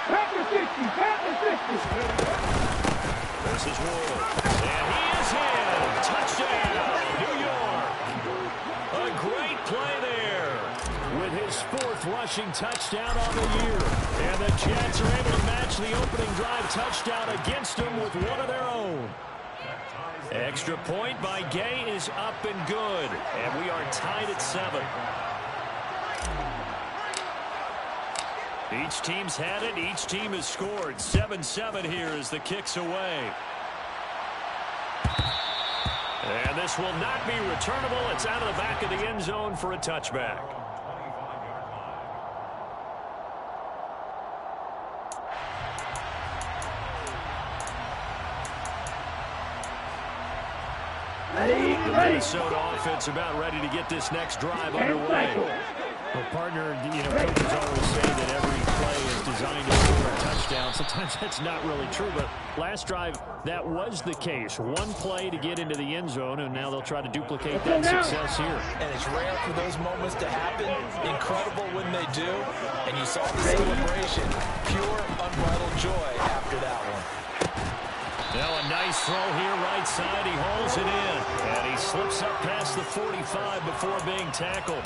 This is Woods, and he is in. Touchdown, New York. A great play there with his 4th rushing touchdown on the year. And the Jets are able to match the opening drive touchdown against them with one of their own. Extra point by Gay is up and good, and we are tied at 7. Each team's had it. Each team has scored. 7-7 here as the kick's away. And this will not be returnable. It's out of the back of the end zone for a touchback. The Minnesota offense about ready to get this next drive underway. Well, partner, coaches always say that every play is designed to score a touchdown. Sometimes that's not really true, but last drive, that was the case. One play to get into the end zone, and now they'll try to duplicate that success here. And it's rare for those moments to happen. Incredible when they do. And you saw the celebration. Pure, unbridled joy after that one. Now a nice throw here, right side. He hauls it in. And he slips up past the 45 before being tackled.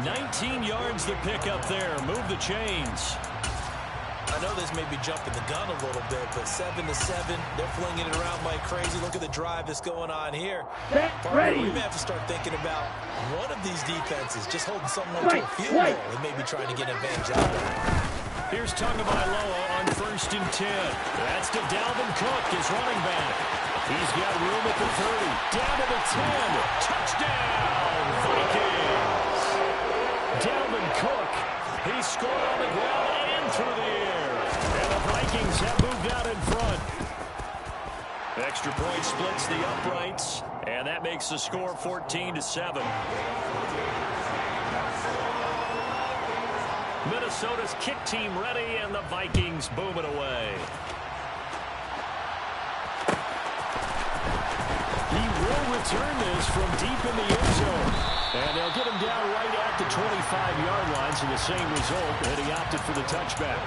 19 yards to pick up there. Move the chains. I know this may be jumping the gun a little bit, but 7-7, they're flinging it around like crazy. Look at the drive that's going on here. Partner, we may have to start thinking about one of these defenses just holding someone to a field goal and maybe trying to get an advantage out of it. Here's Tagovailoa on 1st and 10. That's to Dalvin Cook, his running back. He's got room at the 30. Down to the 10. Touchdown, Vikings. Dalvin Cook, he scored on the ground and through the air. And the Vikings have moved out in front. Extra point splits the uprights, and that makes the score 14-7. Minnesota's kick team ready, and the Vikings boom it away. He will return this from deep in the end zone. And they'll get him down right at the 25-yard line, so the same result, and he opted for the touchback.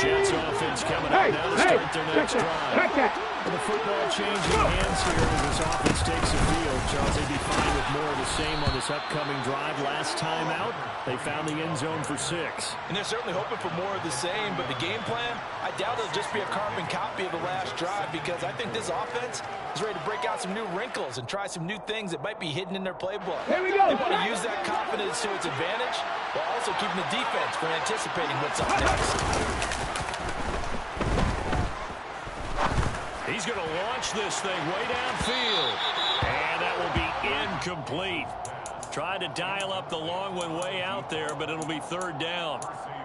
Jets offense coming out now to start their next drive. The football changing hands here as this offense takes the field. Charles, they'd be fine with more of the same on this upcoming drive. Last time out, they found the end zone for 6. And they're certainly hoping for more of the same, but the game plan, I doubt it'll just be a carbon copy of the last drive, because I think this offense is ready to break out some new wrinkles and try some new things that might be hidden in their playbook. Here we go. They want to use that confidence to its advantage while also keeping the defense from anticipating what's up next. He's going to launch this thing way downfield. And that will be incomplete. Tried to dial up the long one way out there, but it'll be 3rd down.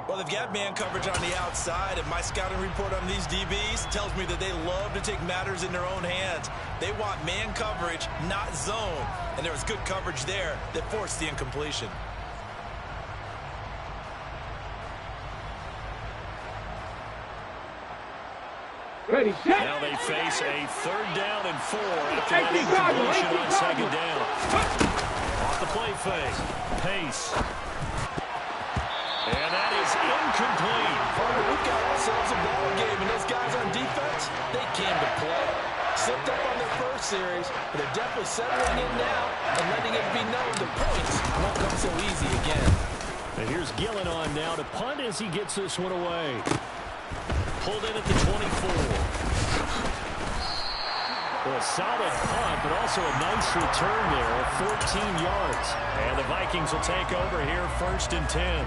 Well, they've got man coverage on the outside, and my scouting report on these DBs tells me that they love to take matters in their own hands. They want man coverage, not zone. And there was good coverage there that forced the incompletion. Ready, set. Now they face a 3rd down and 4 after that incompletion on 2nd down. Off the play fake. Pace. And that is incomplete. We've got ourselves a ball game, and those guys on defense, they came to play. Slipped up on their first series, but they're definitely settling in now and letting it be known the points won't come so easy again. And here's Gillen on now to punt as he gets this one away. Pulled in at the 24. Well, a solid punt, but also a nice return there of 14 yards. And the Vikings will take over here 1st and 10.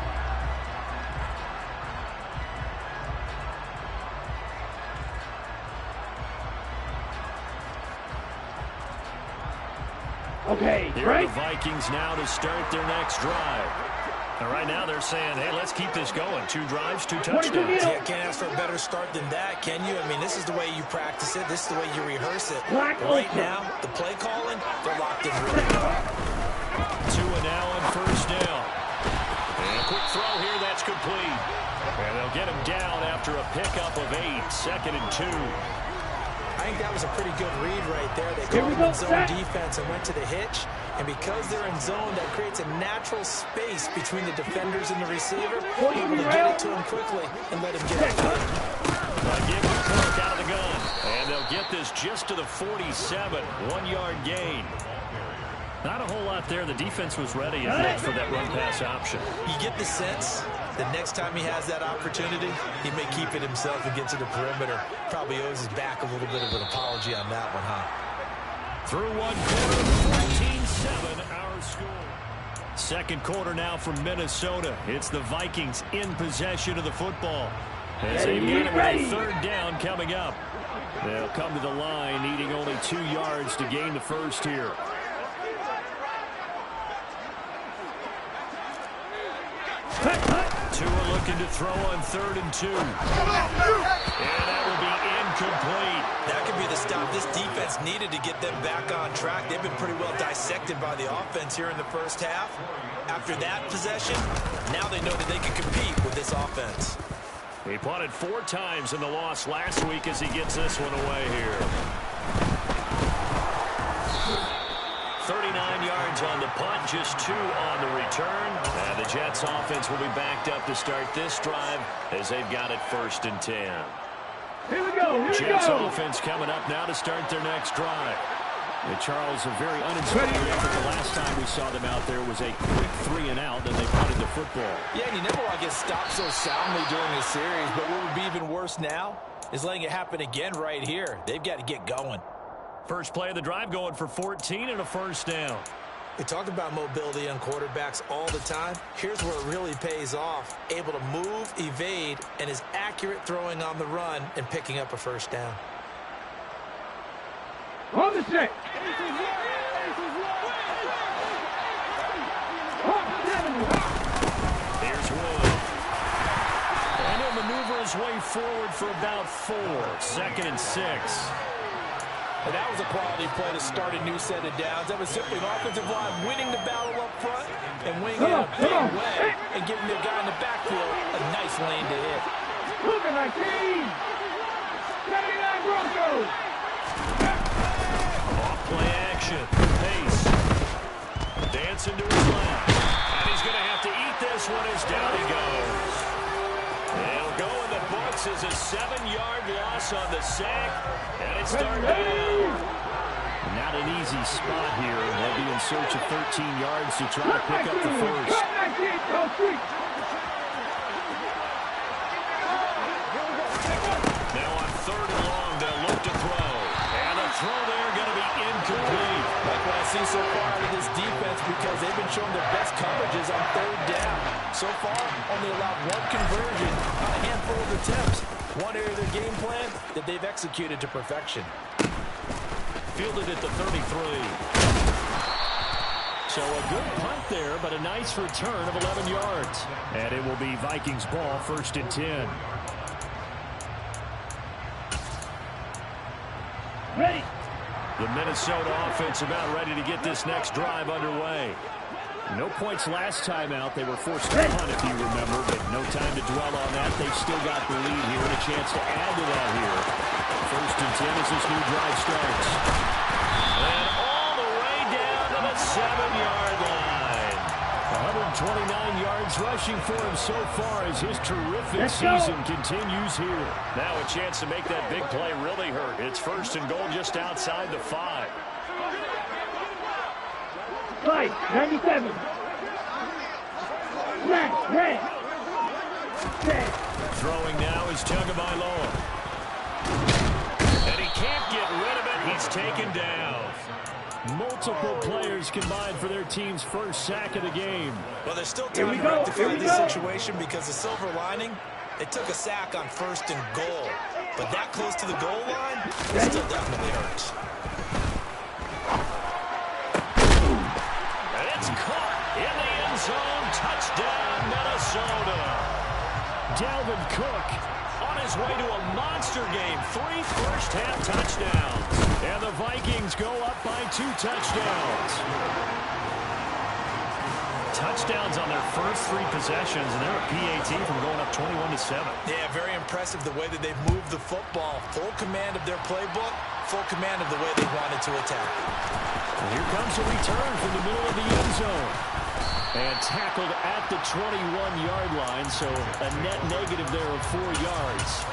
Okay, here are the Vikings now to start their next drive. And right now they're saying, hey, let's keep this going. 2 drives, 2 touchdowns. Yeah, can't ask for a better start than that, can you? I mean, this is the way you practice it. This is the way you rehearse it. Right now, the play calling, they're locked in really hard. 2 and now on 1st down. And a quick throw here, that's complete. And they'll get him down after a pickup of 8. 2nd and 2. I think that was a pretty good read right there. They called him in zone defense and went to the hitch. And because they're in zone, that creates a natural space between the defenders and the receiver, able to get it to him quickly and let him get it. Give the Cook out of the gun. And they'll get this just to the 47. 1-yard gain. Not a whole lot there. The defense was ready and looked for that run-pass option. You get the sense that next time he has that opportunity, he may keep it himself and get to the perimeter. Probably owes his back a little bit of an apology on that one, huh? Through one quarter, 14-7, our score. Second quarter now from Minnesota. It's the Vikings in possession of the football. As they get it with a third down coming up. They'll come to the line, needing only 2 yards to gain the first here. Tua looking to throw on 3rd and 2. And that will be incomplete. That could be the stop this defense needed to get them back on track. They've been pretty well dissected by the offense here in the first half. After that possession, now they know that they can compete with this offense. He punted 4 times in the loss last week as he gets this one away here. 39 yards on the punt, just 2 on the return. And the Jets offense will be backed up to start this drive as they've got it 1st and 10. Here we go. Jets offense coming up now to start their next drive. Charles, a very uninspired effort. The last time we saw them out there was a quick 3-and-out, and they punted the football. Yeah, and you never want to get stopped so soundly during this series, but what would be even worse now is letting it happen again right here. They've got to get going. First play of the drive going for 14 and a first down. We talk about mobility on quarterbacks all the time. Here's where it really pays off. Able to move, evade, and is accurate throwing on the run and picking up a first down. On the set. Here's Wood. And he'll maneuver his way forward for about 4. 2nd and 6. And that was a quality play to start a new set of downs. That was simply an offensive line winning the battle up front and winning it in a big way and giving their guy in the backfield a nice lane to hit. Look at 19. 79 Broncos. Off-play action. Pace. Dancing to his left. And he's going to have to eat this one as down he goes. They'll go in the books as a 7-yard loss on the sack. And it's third down. Not an easy spot here. They'll be in search of 13 yards to try to pick up the first. Now on 3rd and long, they'll look to throw. And the throw there going to be incomplete. Like what I see so far out of this defense, because they've been showing their best coverages on 3rd down. So far, only allowed 1 conversion on a handful of attempts. One area of their game plan that they've executed to perfection. Fielded at the 33. So a good punt there, but a nice return of 11 yards. And it will be Vikings ball, 1st and 10. Ready. The Minnesota offense about ready to get this next drive underway. No points last time out. They were forced to punt, if you remember, but no time to dwell on that. They've still got the lead here and a chance to add to that here. 1st and 10 as this new drive starts. And all the way down to the 7-yard line. 129 yards rushing for him so far as his terrific season continues here. Now a chance to make that big play really hurt. It's 1st and goal just outside the 5. Fight, 97. Red. Throwing now is Tagovailoa. And he can't get rid of it. He's taken down. Multiple players combined for their team's first sack of the game. Well, there's still time to rectify this situation because the silver lining, they took a sack on 1st and goal. But that close to the goal line, it still definitely hurts. Caught in the end zone. Touchdown, Minnesota. Dalvin Cook on his way to a monster game. 3 first-half touchdowns. And the Vikings go up by 2 touchdowns. Touchdowns on their first 3 possessions, and they're a PAT from going up 21-7. Yeah, very impressive the way that they've moved the football. Full command of their playbook, full command of the way they wanted to attack. And here comes a return from the middle of the end zone. And tackled at the 21-yard line, so a net negative there of 4 yards.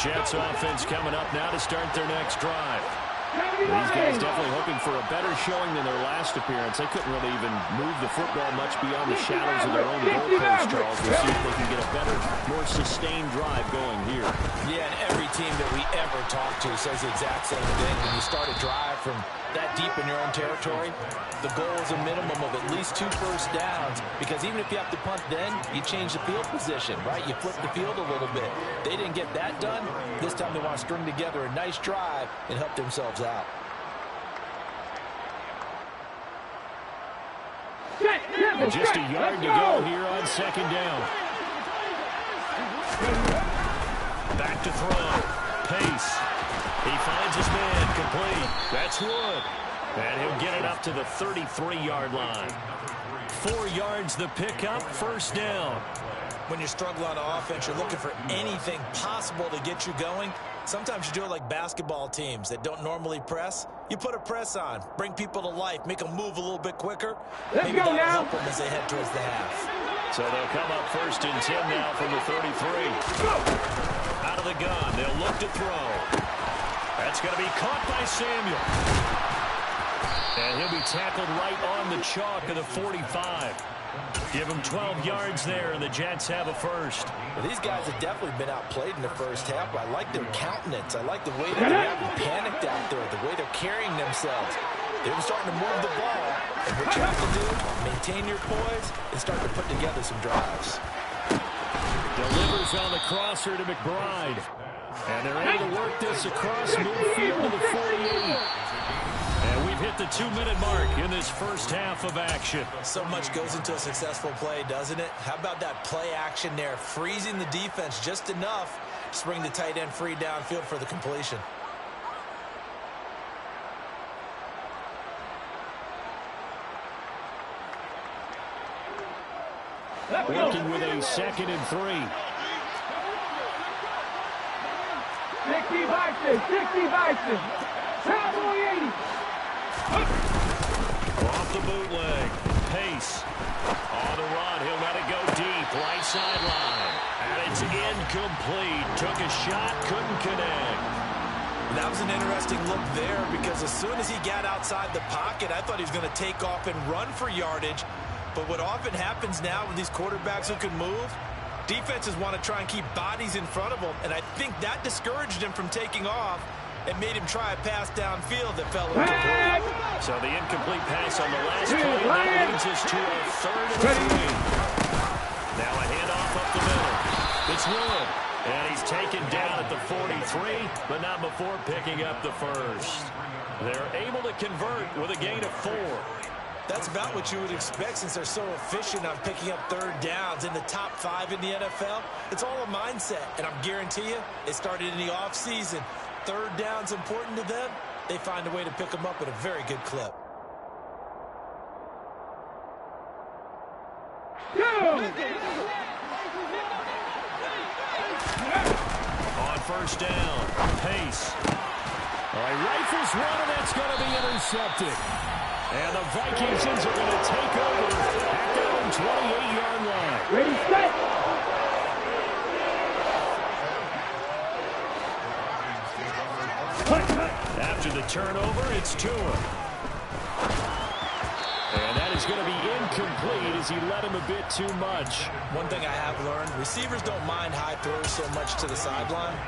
Jets offense coming up now to start their next drive. These guys definitely hoping for a better showing than their last appearance. They couldn't really even move the football much beyond the shadows of their own goalpost, Charles. We'll see if they can get a better, more sustained drive going here. Yeah, and every team that we ever talk to says the exact same thing. When you start a drive from that deep in your own territory, the goal is a minimum of at least 2 first downs, because even if you have to punt then, you change the field position, right? You flip the field a little bit. They didn't get that done. This time they want to string together a nice drive and help themselves out. And just a yard to go here on second down. Back to throw. Pace. He finds his man complete. That's Wood. And he'll get it up to the 33-yard line. 4 yards the pickup, first down. When you struggle on offense, you're looking for anything possible to get you going. Sometimes you do it like basketball teams that don't normally press. You put a press on, bring people to life, make them move a little bit quicker. Maybe that'll help them as they head towards the half. So they'll come up 1st and 10 now from the 33. Out of the gun, they'll look to throw. That's going to be caught by Samuel. And he'll be tackled right on the chalk of the 45. Give him 12 yards there, and the Jets have a first. Well, these guys have definitely been outplayed in the first half. I like their countenance. I like the way that they haven't panicked out there, the way they're carrying themselves. They're starting to move the ball. And what you have to do, maintain your poise and start to put together some drives. Delivers on the crosser to McBride. And they're able to work this across midfield to the 48. And we've hit the 2-minute mark in this first half of action. So much goes into a successful play, doesn't it? How about that play action there, freezing the defense just enough to bring the tight end free downfield for the completion. Working with a 2nd and 3. 60 Bison. Cowboy 80. Off the bootleg. Pace. On the run. He'll let it go deep. Right sideline. And it's incomplete. Took a shot. Couldn't connect. That was an interesting look there, because as soon as he got outside the pocket, I thought he was going to take off and run for yardage. But what often happens now with these quarterbacks who can move, defenses want to try and keep bodies in front of them, and I think that discouraged him from taking off and made him try a pass downfield that fell incomplete. So the incomplete pass on the last play, that leads us to a 3rd and 3. Now a handoff up the middle. It's Wood, and he's taken down at the 43, but not before picking up the first. They're able to convert with a gain of 4. That's about what you would expect, since they're so efficient on picking up 3rd downs in the top 5 in the NFL. It's all a mindset, and I'm guarantee you, it started in the offseason. 3rd down's important to them. They find a way to pick them up at a very good clip. On 1st down, Pace. All right, rifles one, and that's going to be intercepted. And the Vikings are going to take over at their own 28-yard line. Ready, set. After the turnover, it's Tua. And that is going to be incomplete as he led him a bit too much. One thing I have learned, receivers don't mind high throws so much to the sideline,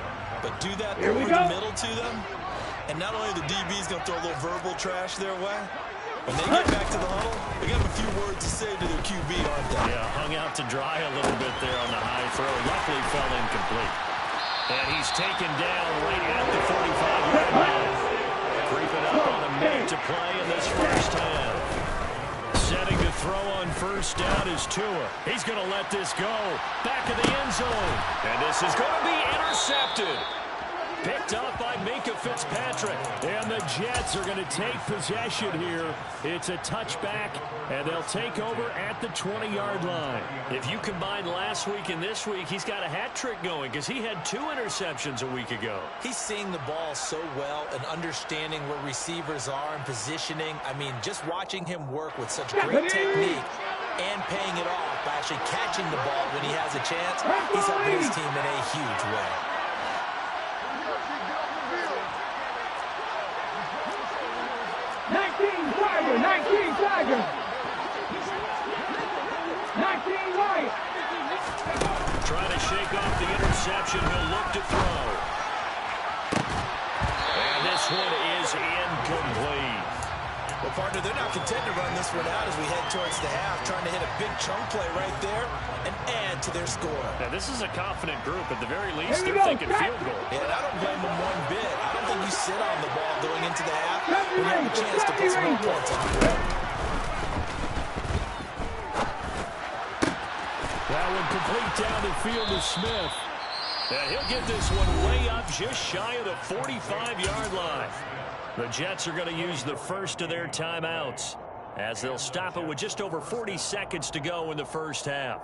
but do that over the middle to them, and not only the DB's going to throw a little verbal trash their way, when they get back to the huddle, they got a few words to say to their QB, aren't they? Yeah, hung out to dry a little bit there on the high throw. Luckily fell incomplete. And he's taken down right at the 45-yard line. Creeping up on a minute to play in this first half. Setting to throw on first down is Tua. He's going to let this go. Back of the end zone. And this is going to be intercepted. Picked up by Minkah Fitzpatrick. And the Jets are going to take possession here. It's a touchback, and they'll take over at the 20-yard line. If you combine last week and this week, he's got a hat trick going because he had 2 interceptions a week ago. He's seeing the ball so well and understanding where receivers are and positioning. I mean, just watching him work with such great technique and paying it off by actually catching the ball when he has a chance, he's helping his team in a huge way. Tiger, 19 Tiger. 19 White. Trying to shake off the interception. He'll look to throw. And this one is incomplete. Well, partner, they're not content to run this one out as we head towards the half, trying to hit a big chunk play right there and add to their score. Now, this is a confident group. At the very least, they're thinking field goal. Yeah, and I don't blame them one bit. I don't think you sit on the ball going into the half when you have a chance to put some more points on the board. That one complete down the field to Smith. And he'll get this one way up just shy of the 45-yard line. The Jets are going to use the first of their timeouts as they'll stop it with just over 40 seconds to go in the first half.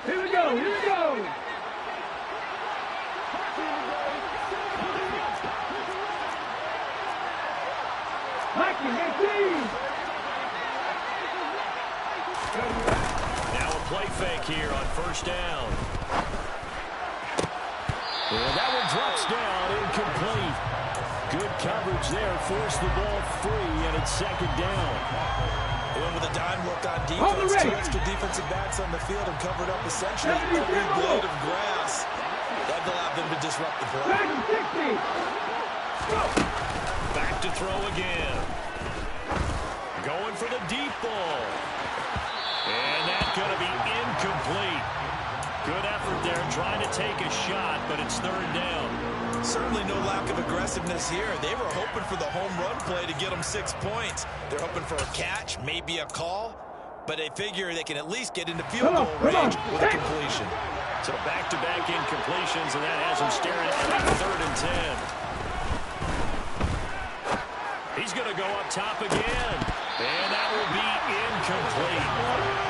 Here we go, here we go. Mikey, 18. Now a play fake here on first down. And that one drops down, incomplete. Good coverage there, forced the ball free, and it's second down. They went with a dime look on defense, 2 extra defensive backs on the field and covered up essentially every blade of grass. That allowed them to disrupt the play. Back to throw again. Going for the deep ball. And that's going to be incomplete. Good effort there, trying to take a shot, but it's third down. Certainly no lack of aggressiveness here. They were hoping for the home run play to get them 6 points. They're hoping for a catch, maybe a call, but they figure they can at least get into field goal range with a completion. So back-to-back incompletions, and that has them staring at third and 10. He's going to go up top again, and that will be incomplete.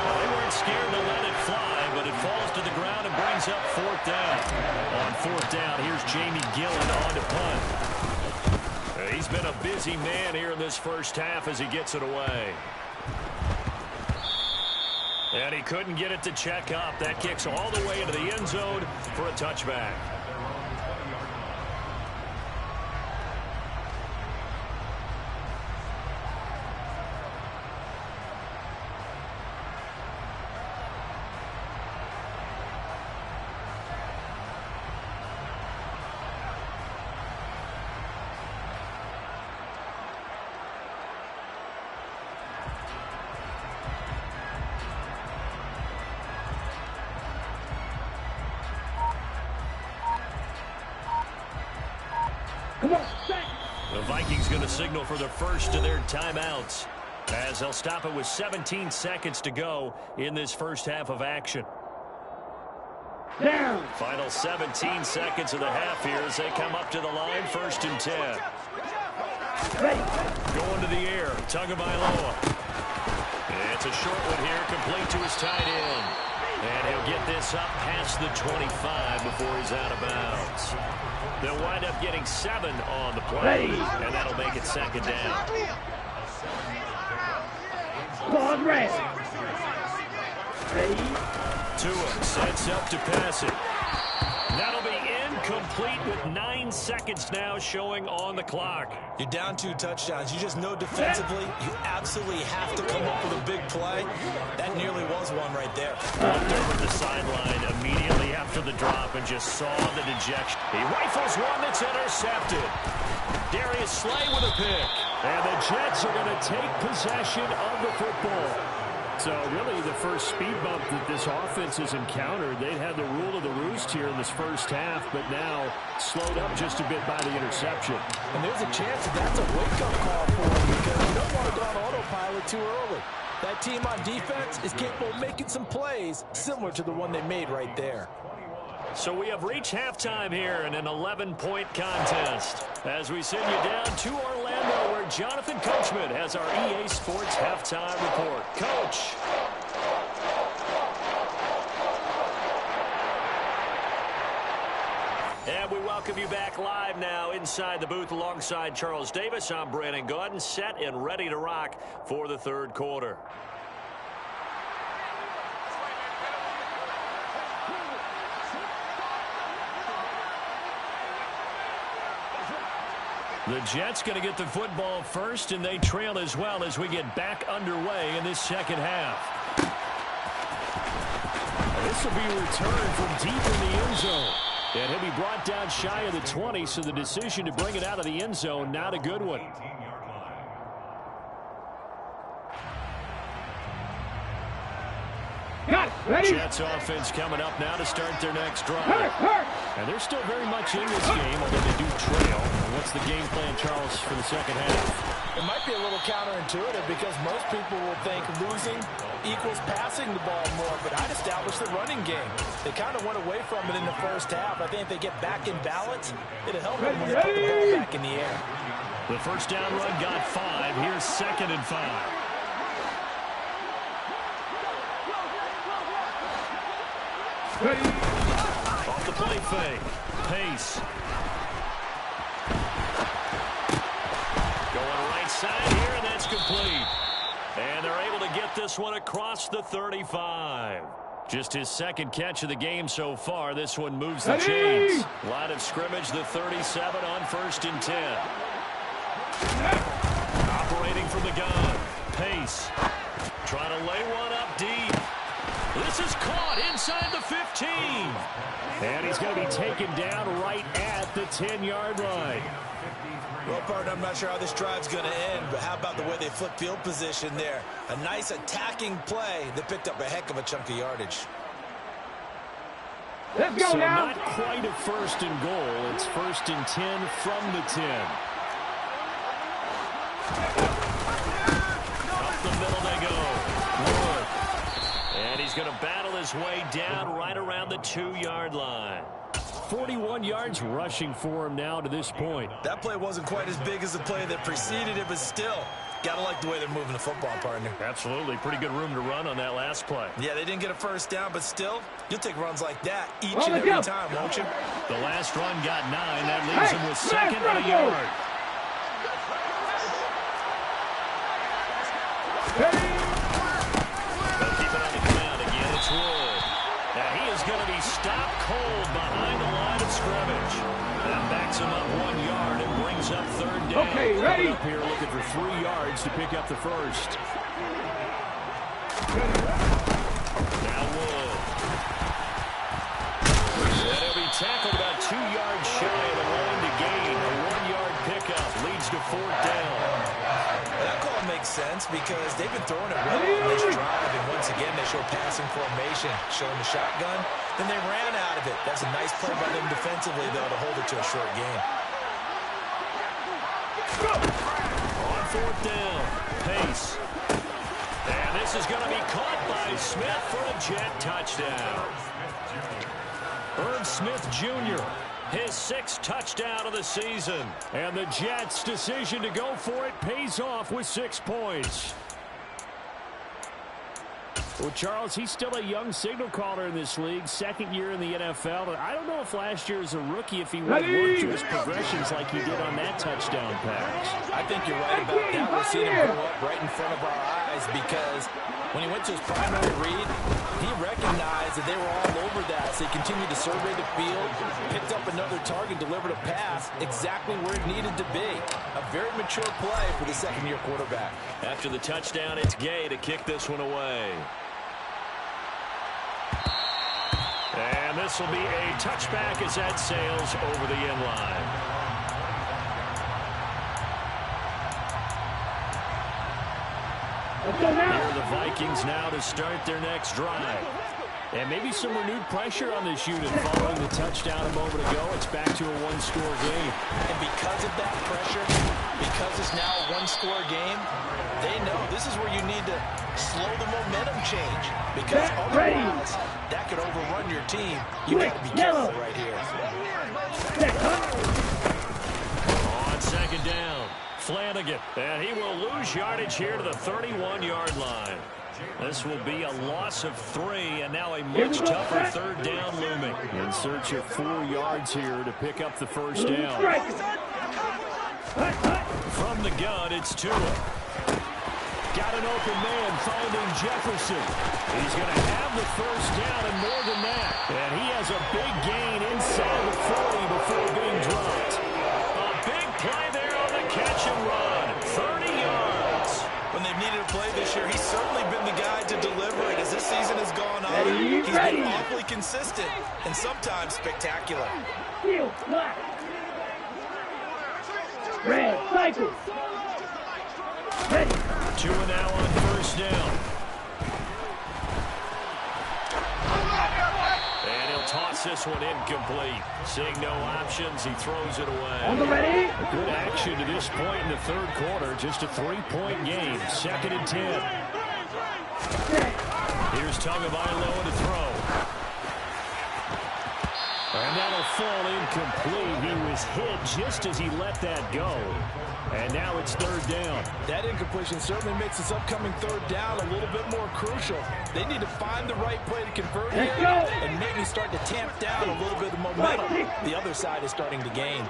Well, they weren't scared to let it fly, but it falls to the ground and brings up fourth down. On fourth down, here's Jamie Gillen on to punt. He's been a busy man here in this first half as he gets it away. And he couldn't get it to check up. That kicks all the way into the end zone for a touchback. The Vikings going to signal for the first of their timeouts as they'll stop it with 17 seconds to go in this first half of action. Down. Final 17 seconds of the half here as they come up to the line, first and 10. Going to the air, Tagovailoa. It's a short one here, complete to his tight end. And he'll get this up past the 25 before he's out of bounds. They'll wind up getting 7 on the play, and that'll make it second down. Ball red. Tua sets up to pass it. That'll be incomplete with 9 seconds now showing on the clock. You're down 2 touchdowns. You just know defensively you absolutely have to come up with a big play. That nearly was one right there. Looked over the sideline immediately after the drop and just saw the dejection. He rifles one that's intercepted. Darius Slay with a pick. And the Jets are going to take possession of the football. So really the first speed bump that this offense has encountered, they'd had the rule of the roost here in this first half, but now slowed up just a bit by the interception. And there's a chance that's a wake-up call for them because you don't want to go on autopilot too early. That team on defense is capable of making some plays similar to the one they made right there. So we have reached halftime here in an 11-point contest as we send you down to Orlando where Jonathan Coachman has our EA Sports halftime report. Coach. And we welcome you back live now inside the booth alongside Charles Davis. I'm Brandon Gaudin, set and ready to rock for the third quarter. The Jets going to get the football first, and they trail as well as we get back underway in this second half. This will be returned from deep in the end zone. And he'll be brought down shy of the 20, so the decision to bring it out of the end zone, not a good one. Jets offense coming up now to start their next drive. And they're still very much in this game, although they do trail. And what's the game plan, Charles, for the second half? It might be a little counterintuitive because most people will think losing equals passing the ball more, but I'd establish the running game. They kind of went away from it in the first half. I think if they get back in balance, it'll help them when they put the ball back in the air. The first down run got 5. Here's 2nd and 5. Off the play fake. Pace. Going right side here, and that's complete. And they're able to get this one across the 35. Just his second catch of the game so far. This one moves the chains. Line of scrimmage, the 37 on 1st and 10. Operating from the gun. Pace. Trying to lay one up deep. This is caught inside the 15. And he's going to be taken down right at the 10-yard line. Well, partner, I'm not sure how this drive's going to end, but how about the way they flip field position there? A nice attacking play that picked up a heck of a chunk of yardage. Let's go so now. Not quite a 1st and goal. It's 1st and 10 from the 10. Up the middle they go. And he's going to battle his way down right around the 2-yard line. 41 yards rushing for him now to this point. That play wasn't quite as big as the play that preceded it, but still, got to like the way they're moving the football, partner. Absolutely. Pretty good room to run on that last play. Yeah, they didn't get a first down, but still, you'll take runs like that each and every time, won't you? The last run got 9. That leaves him with 2nd and a yard. They'll keep it on the ground again. It's Wood. Now he is going to be stopped cold behind the line of scrimmage. That backs him up 1 yard and brings up 3rd down. Okay, ready? Up here looking for 3 yards to pick up the first. Now Wood. And he'll be tackled about 2 yards shy of the line to gain. A 1-yard pickup leads to 4th down. That call makes sense because they've been throwing it well on this drive, and once again they show passing formation, showing the shotgun. Then they ran out of it. That's a nice play by them defensively, though, to hold it to a short gain. On 4th down, Pace. And this is going to be caught by Smith for a Jet touchdown. Irv Smith Jr., his 6th touchdown of the season. And the Jets' decision to go for it pays off with 6 points. Well, Charles, he's still a young signal caller in this league, 2nd year in the NFL. But I don't know if last year as a rookie, if he would have worked through his progressions like he did on that touchdown pass. I think you're right about that. We're seeing him grow up right in front of our eyes because when he went to his primary read, he recognized that they were all over that. So he continued to survey the field, picked up another target, delivered a pass exactly where it needed to be. A very mature play for the 2nd-year quarterback. After the touchdown, it's Gay to kick this one away. And this will be a touchback as that sails over the end line. Let's go now. Here are the Vikings now to start their next drive. And maybe some renewed pressure on this unit following the touchdown a moment ago. It's back to a one-score game. And because of that pressure, because it's now a one-score game, they know this is where you need to slow the momentum change. Because otherwise, that could overrun your team. You got to be careful right here. On second down, Flanagan. And he will lose yardage here to the 31-yard line. This will be a loss of 3, and now a much tougher third down looming. In search of 4 yards here to pick up the first down. From the gun, it's Tua. Got an open man finding Jefferson. He's going to have the first down and more than that. And he has a big gain inside the 40 before being dropped. A big play there on the catch and run. 30 yards. When they've needed a play this year, he's certainly been the guy to deliver it. As this season has gone on, he's been awfully consistent and sometimes spectacular. Heel, black. Red, cycle. Ready. Tua now on first down. And he'll toss this one incomplete. Seeing no options, he throws it away. On the ready. Good action to this point in the third quarter. Just a 3-point game. 2nd and 10. Here's Tagovailoa to throw. And that'll fall incomplete. He was hit just as he let that go. And now it's third down. That incompletion certainly makes this upcoming third down a little bit more crucial. They need to find the right play to convert here and maybe start to tamp down a little bit of momentum. The other side is starting to gain.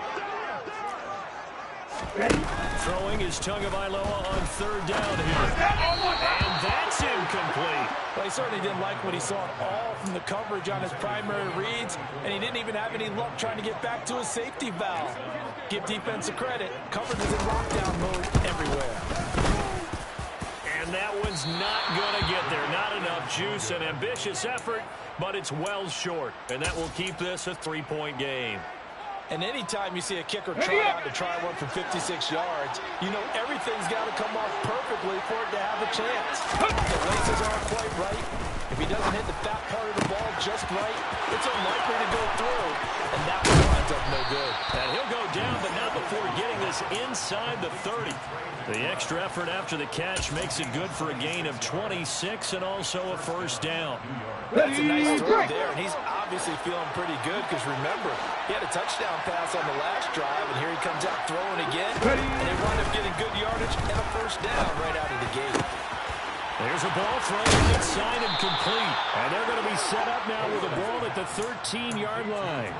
Ready. Throwing is Tagovailoa on third down here. And that's incomplete. Well, he certainly didn't like what he saw at all from the coverage on his primary reads, and he didn't even have any luck trying to get back to his safety valve. Give defense a credit. Coverage is in lockdown mode everywhere. And that one's not going to get there. Not enough juice. An ambitious effort, but it's well short. And that will keep this a 3-point game. And anytime you see a kicker try out to try one from 56 yards, you know everything's got to come off perfectly for it to have a chance. The laces aren't quite right. If he doesn't hit the fat part of the ball just right, it's unlikely to go through. And that one winds up no good. And he'll go down, but not before getting this inside the 30. The extra effort after the catch makes it good for a gain of 26 and also a first down. That's a nice throw there, and he's obviously feeling pretty good because, remember, he had a touchdown pass on the last drive, and here he comes out throwing again, and they wind up getting good yardage and a first down right out of the gate. There's a ball thrown inside and complete, and they're going to be set up now with a ball at the 13-yard line.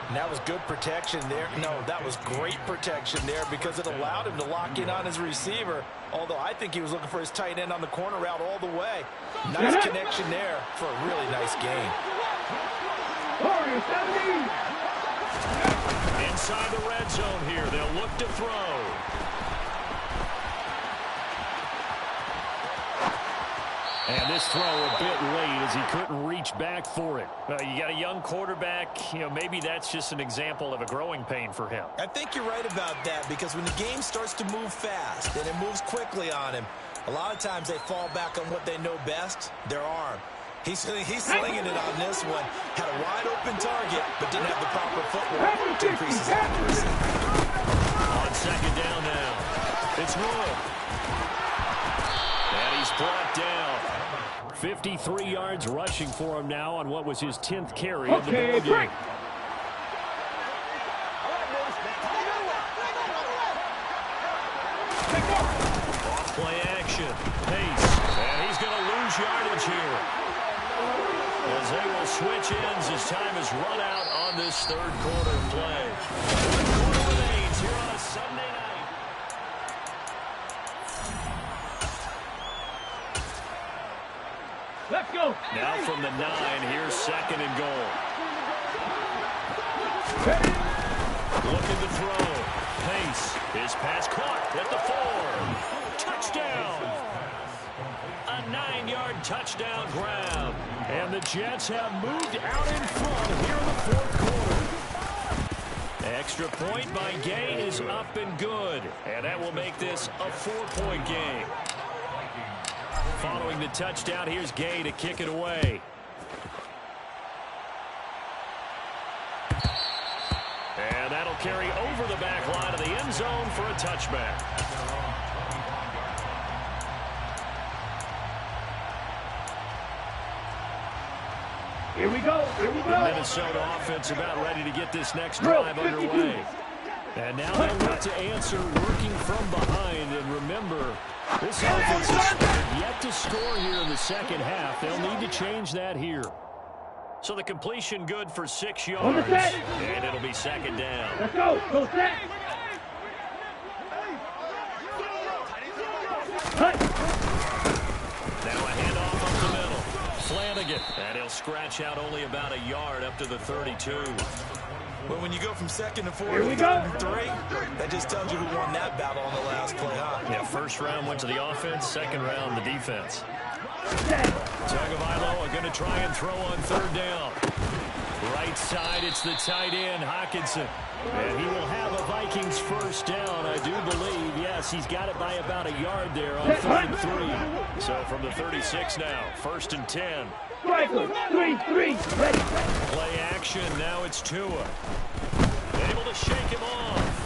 And that was good protection there. No, that was great protection there because it allowed him to lock in on his receiver, although I think he was looking for his tight end on the corner route all the way. Nice connection there for a really nice gain. Inside the red zone here, they'll look to throw. And this throw a bit late as he couldn't reach back for it. You got a young quarterback, maybe that's just an example of a growing pain for him. I think you're right about that because when the game starts to move fast and it moves quickly on him, a lot of times they fall back on what they know best, their arm. He's slinging it on this one. Had a wide open target, but didn't have the proper footwork to increase his accuracy. On second down now, it's Wood. And he's brought down. 53 yards rushing for him now on what was his 10th carry of the ball game. Off play action. Pace. And he's going to lose yardage here. As they will switch ends as time has run out on this third quarter play. One quarter remains here on a Sunday night. Let's go. Now from the 9, here's second and goal. Looking to throw. Pace. His pass caught at the 4. Touchdown. A 9-yard touchdown grab. And the Jets have moved out in front here in the fourth quarter. Extra point by Gay is up and good. And that will make this a 4-point game. Following the touchdown, here's Gay to kick it away. And that'll carry over the back line of the end zone for a touchback. Here we go. Here we The go. Minnesota offense about ready to get this next drive underway. And now they'll look to answer working from behind. And remember, this offense is yet to score here in the second half. They'll need to change that here. So the completion good for 6 yards. And it'll be second down. Let's go. Go set. Cut. Now a handoff up the middle. Flanagan. And he'll scratch out only about a yard up to the 32. But when you go from 2nd and 4 Here we to go. 3rd and 3, that just tells you who won that battle on the last play, huh? Yeah, first round went to the offense, second round the defense. Set. Tagovailoa going to try and throw on 3rd down. Right side, it's the tight end, Hockenson. And he will have a Vikings first down, I do believe. Yes, he's got it by about a yard there on 3rd and 3. So from the 36 now, 1st and 10. Striker. 3-3. Ready. Play action, now it's Tua. Able to shake him off.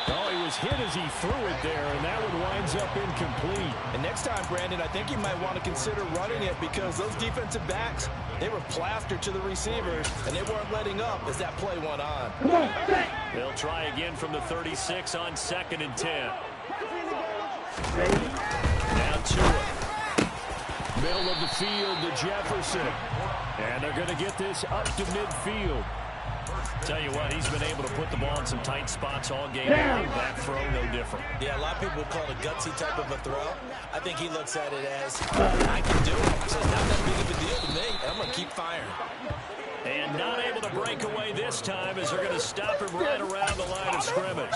Oh, he was hit as he threw it there, and that one winds up incomplete. And next time, Brandon, I think you might want to consider running it because those defensive backs, they were plastered to the receivers, and they weren't letting up as that play went on. Come on. Set. They'll try again from the 36 on 2nd and 10. Ready. Now Tua. Middle of the field to Jefferson. And they're going to get this up to midfield. Tell you what, he's been able to put the ball in some tight spots all game long. That throw, no different. Yeah, a lot of people would call it a gutsy type of a throw. I think he looks at it as, I can do it. So it's not that big of a deal to me, and I'm going to keep firing. And not able to break away this time as they're going to stop him right around the line of scrimmage.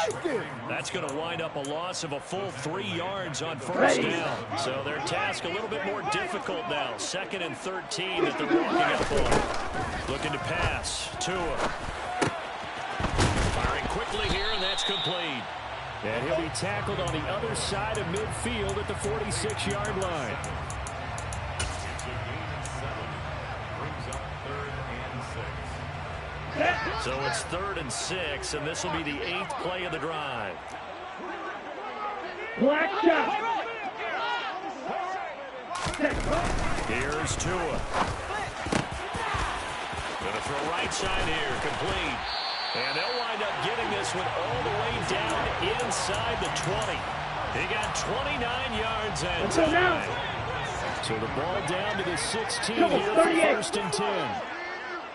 That's going to wind up a loss of a full 3 yards on 1st down. So their task a little bit more difficult now. 2nd and 13 that they're walking up on. Looking to pass. Tua. Firing quickly here, and that's complete. And he'll be tackled on the other side of midfield at the 46-yard line. So it's 3rd and 6, and this will be the 8th play of the drive. Black shot. Set. Here's Tua. Going to throw right side here, complete. And they'll wind up getting this one all the way down inside the 20. He got 29 yards and time. So the ball down to the 16 here for 1st and 10.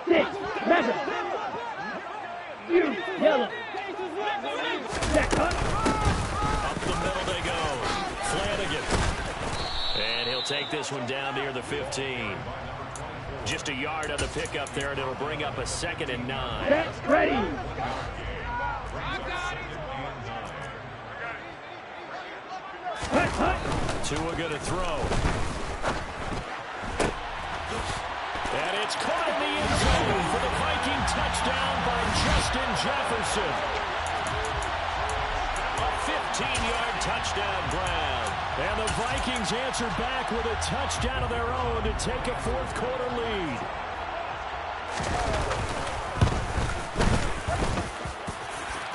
6. Measure. You. Yellow. Set. Up the middle they go. Flanagan. And he'll take this one down near the 15. Just a yard on the pickup there, and it'll bring up a 2nd and 9. Set. Ready. Tua going to throw. And it's caught in the end zone for the Viking touchdown by Justin Jefferson. A 15-yard touchdown grab. And the Vikings answer back with a touchdown of their own to take a 4th quarter lead.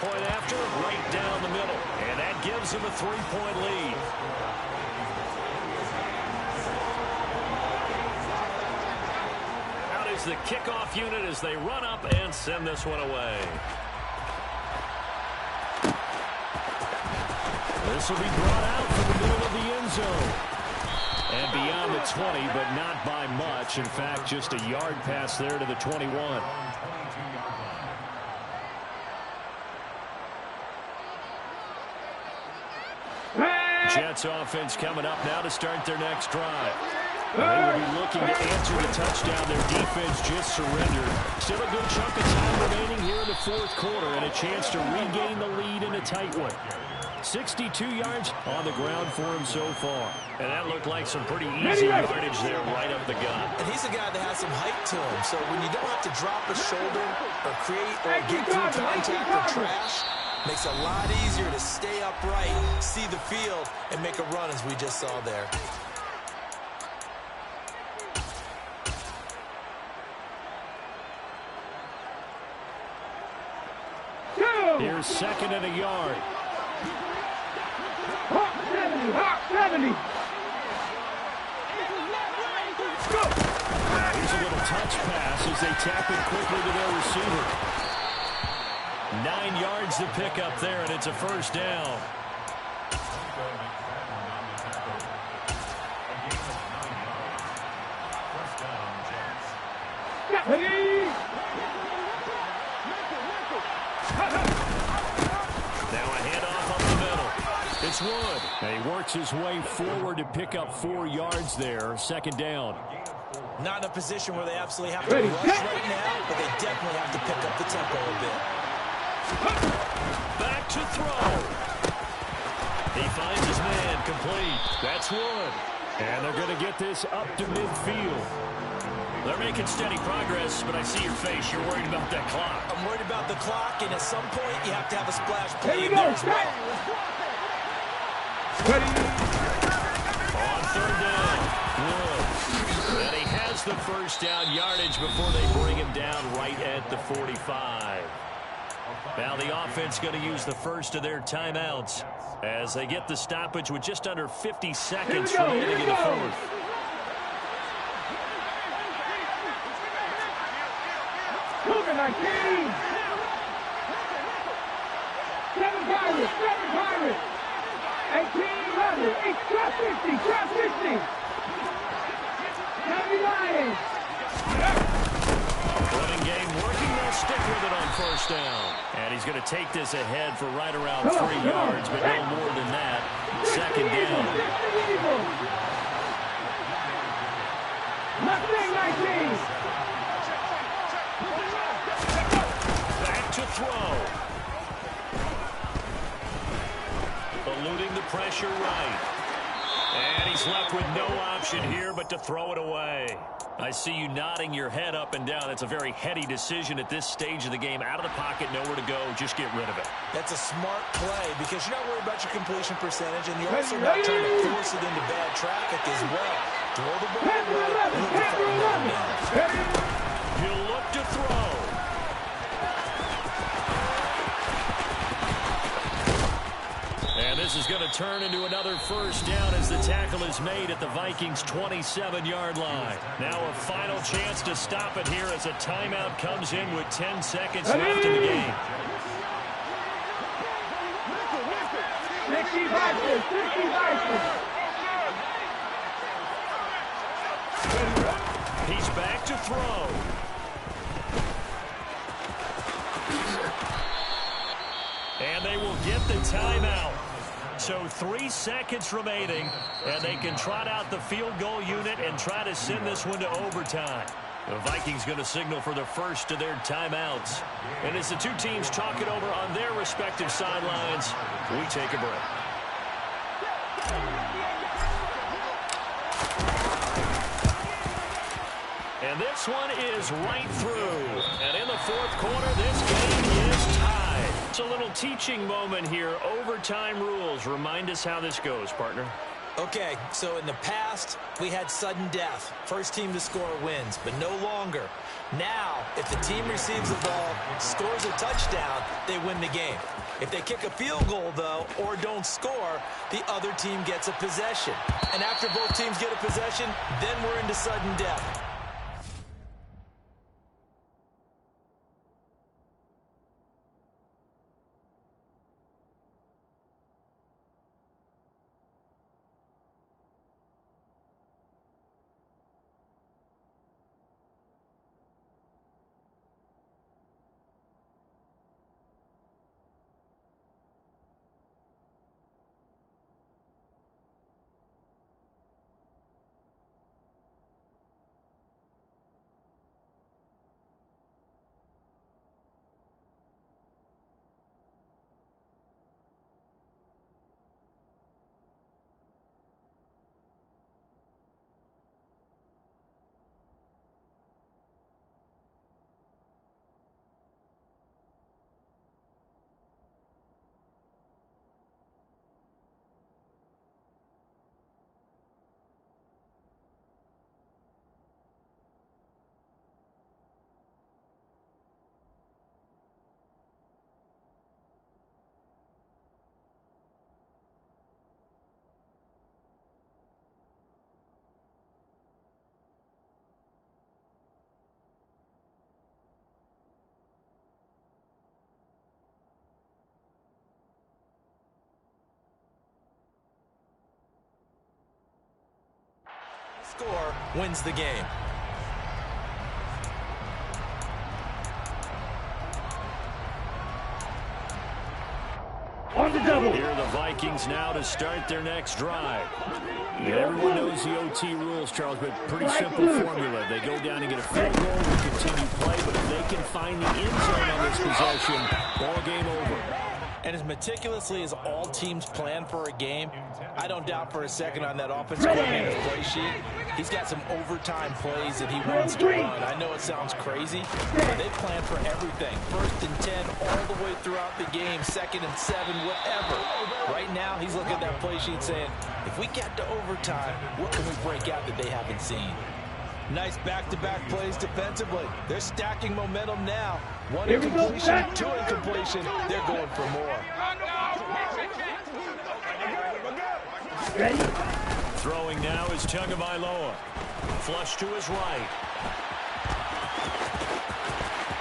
Point after, right down the middle. And that gives them a 3-point lead. Out is the kickoff unit as they run up and send this one away. This will be brought out from the middle of the end zone. And beyond the 20, but not by much. In fact, just a yard pass there to the 21. Jets offense coming up now to start their next drive. They will be looking to answer the touchdown. Their defense just surrendered. Still a good chunk of time remaining here in the 4th quarter and a chance to regain the lead in a tight one. 62 yards on the ground for him so far. And that looked like some pretty easy yardage there right up the gut. And he's a guy that has some height to him. So when you don't have to drop a shoulder or create or get through contact or trash, Makes it a lot easier to stay upright, see the field, and make a run as we just saw there. Here's second and a yard. Hawk 70, Hawk 70. Here's a little touch pass as they tap it quickly to their receiver. 9 yards to pick up there, and it's a first down. Now a handoff up the middle. It's Wood. And he works his way forward to pick up 4 yards there. Second down. Not in a position where they absolutely have to rush right now, but they definitely have to pick up the tempo a bit. Back to throw. He finds his man complete. That's Wood. And they're going to get this up to midfield. They're making steady progress, but I see your face. You're worried about that clock. I'm worried about the clock, and at some point, you have to have a splash Here play you in go, there as well. Ready. On third down, Wood. And he has the first down yardage before they bring him down right at the 45. Now the offense going to use the first of their timeouts as they get the stoppage with just under 50 seconds remaining in the fourth. Cougar 19. 7 Pirates, 7 Pirates. 18, 11, 50, 50. 99. Running game working. They'll stick with it on first down. And he's going to take this ahead for right around 3 yards, but no more than that. Second down. Mustang 19. Back to throw. Eluding the pressure right. And he's left with no option here but to throw it away. I see you nodding your head up and down. That's a very heady decision at this stage of the game. Out of the pocket, nowhere to go. Just get rid of it. That's a smart play because you're not worried about your completion percentage, and you're also not trying to force it into bad traffic as well. Throw the ball away. He'll look to throw. And this is going to turn into another first down as the tackle is made at the Vikings' 27-yard line. Now a final chance to stop it here as a timeout comes in with 10 seconds left in the game. 60 Vikings, 60 Vikings. He's back to throw. And they will get the timeout. So 3 seconds remaining, and they can trot out the field goal unit and try to send this one to overtime. The Vikings going to signal for the first of their timeouts. And as the two teams talk it over on their respective sidelines, we take a break. And this one is right through. And in the fourth quarter, this game is tied. It's a little teaching moment here. Overtime rules. Remind us how this goes, partner. Okay, so in the past, we had sudden death. First team to score wins, but no longer. Now, if the team receives the ball, scores a touchdown, they win the game. If they kick a field goal, though, or don't score, the other team gets a possession. And after both teams get a possession, then we're into sudden death. Score wins the game. On the double. Here are the Vikings now to start their next drive. Everyone knows the OT rules, Charles, but pretty simple formula. They go down and get a field goal to continue play, but if they can find the end zone on this possession, ball game over. And as meticulously as all teams plan for a game, I don't doubt for a second on that offensive coordinator's play sheet, he's got some overtime plays that he wants to run. I know it sounds crazy, but they plan for everything. 1st and 10 all the way throughout the game, 2nd and 7, whatever. Right now, he's looking at that play sheet saying, if we get to overtime, what can we break out that they haven't seen? Nice back-to-back plays defensively. They're stacking momentum now. One incompletion, 2 incompletion. They're going for more. Ready? Throwing now is Tagovailoa. Flush to his right.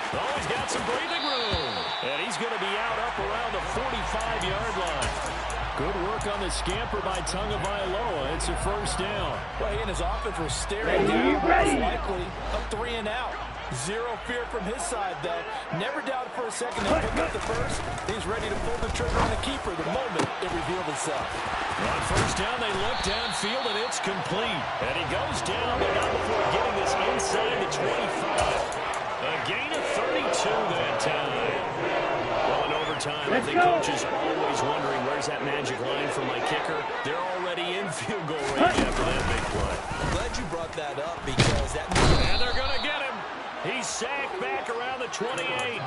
Oh, he's got some breathing room. And he's going to be out up around the 45-yard line. Good work on the scamper by Tagovailoa. It's a 1st down. Well, he and his offense were staring down. Most likely a 3 and out. Zero fear from his side, though. Never doubted for a second they'll pick up the first. He's ready to pull the trigger on the keeper the moment it revealed itself. On 1st down, they look downfield, and it's complete. And he goes down, but not before getting this inside the 25. A gain of 32 that time. Well, in overtime, I think Coach is always wondering where's that magic line for my kicker. They're already in field goal range after that big play. I'm glad you brought that up because that means... And they're going to get him. He's sacked back around the 28.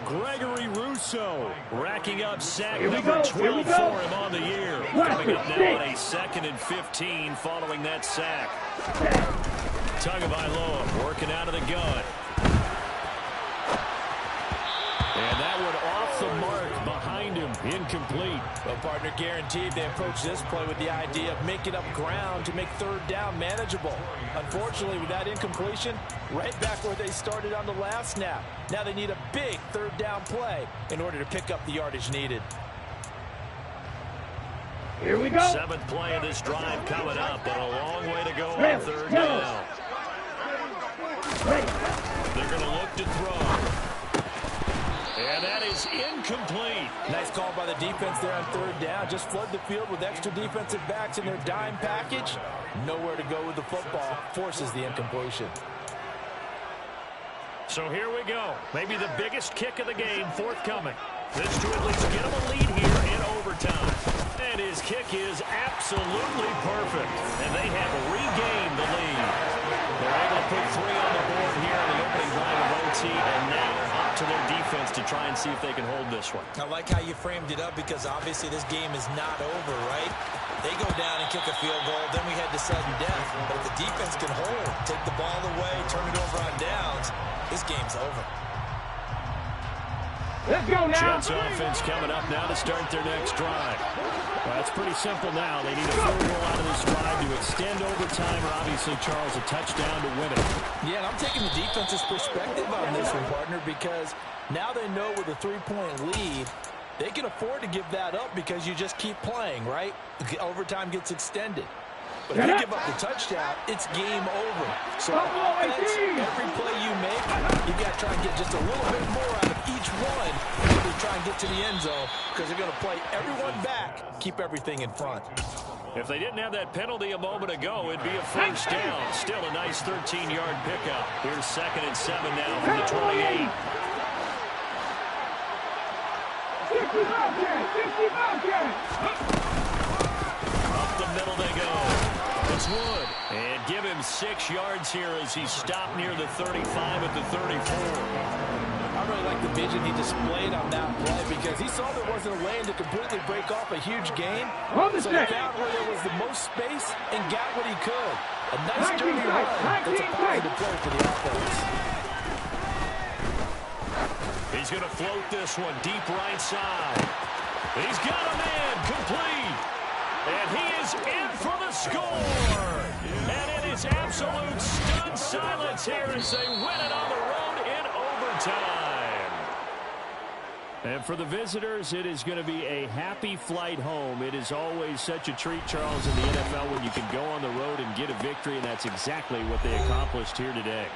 Gregory Rousseau racking up sack number 12 for him on the year. Coming up now on a 2nd and 15 following that sack. Tagovailoa working out of the gun. And that one off the mark behind him, incomplete. Well, partner, guaranteed they approach this play with the idea of making up ground to make 3rd down manageable. Unfortunately, with that incompletion, right back where they started on the last snap. Now they need a big 3rd down play in order to pick up the yardage needed. Here we go. 7th play of this drive coming up, but a long way to go on 3rd down. They're going to look to throw. And that is incomplete. Nice call by the defense there on 3rd down. Just flood the field with extra defensive backs in their dime package. Nowhere to go with the football. Forces the incompletion. So here we go. Maybe the biggest kick of the game forthcoming. This to at least get him a lead here in overtime. And his kick is absolutely perfect. And they have regained the lead. They're able to put 3 on the board here in the opening drive of OT. And now up to their defense to try and see if they can hold this one. I like how you framed it up because obviously this game is not over, right? They go down and kick a field goal, then we head to sudden death. But if the defense can hold, take the ball away, turn it over on downs, this game's over. Let's go now. Jets offense coming up now to start their next drive. Well, it's pretty simple now. They need a field goal out of this drive to extend overtime, or obviously, Charles, a touchdown to win it. Yeah, and I'm taking the defense's perspective on this one, partner, because now they know with a 3-point lead, they can afford to give that up because you just keep playing, right? Overtime gets extended. But if you give up the touchdown, it's game over. So offense, every play you make, you got to try and get just a little bit more out of each one in order to try and get to the end zone because they're going to play everyone back, keep everything in front. If they didn't have that penalty a moment ago, it'd be a 1st down. Still a nice 13-yard pickup. Here's 2nd and 7 now from the 28. 60 Bobcats. Up the middle they go. It's Wood. And give him 6 yards here as he's stopped near the 35 at the 34. I really like the vision he displayed on that play because he saw there wasn't a lane to completely break off a huge gain. So he found where there was the most space and got what he could. A nice dirty run. That's a positive play for the offense. He's going to float this one deep right side. He's got a man complete. And he is in for the score. And it is absolute stunned silence here as they win it on the road in overtime. And for the visitors, it is going to be a happy flight home. It is always such a treat, Charles, in the NFL when you can go on the road and get a victory, and that's exactly what they accomplished here today.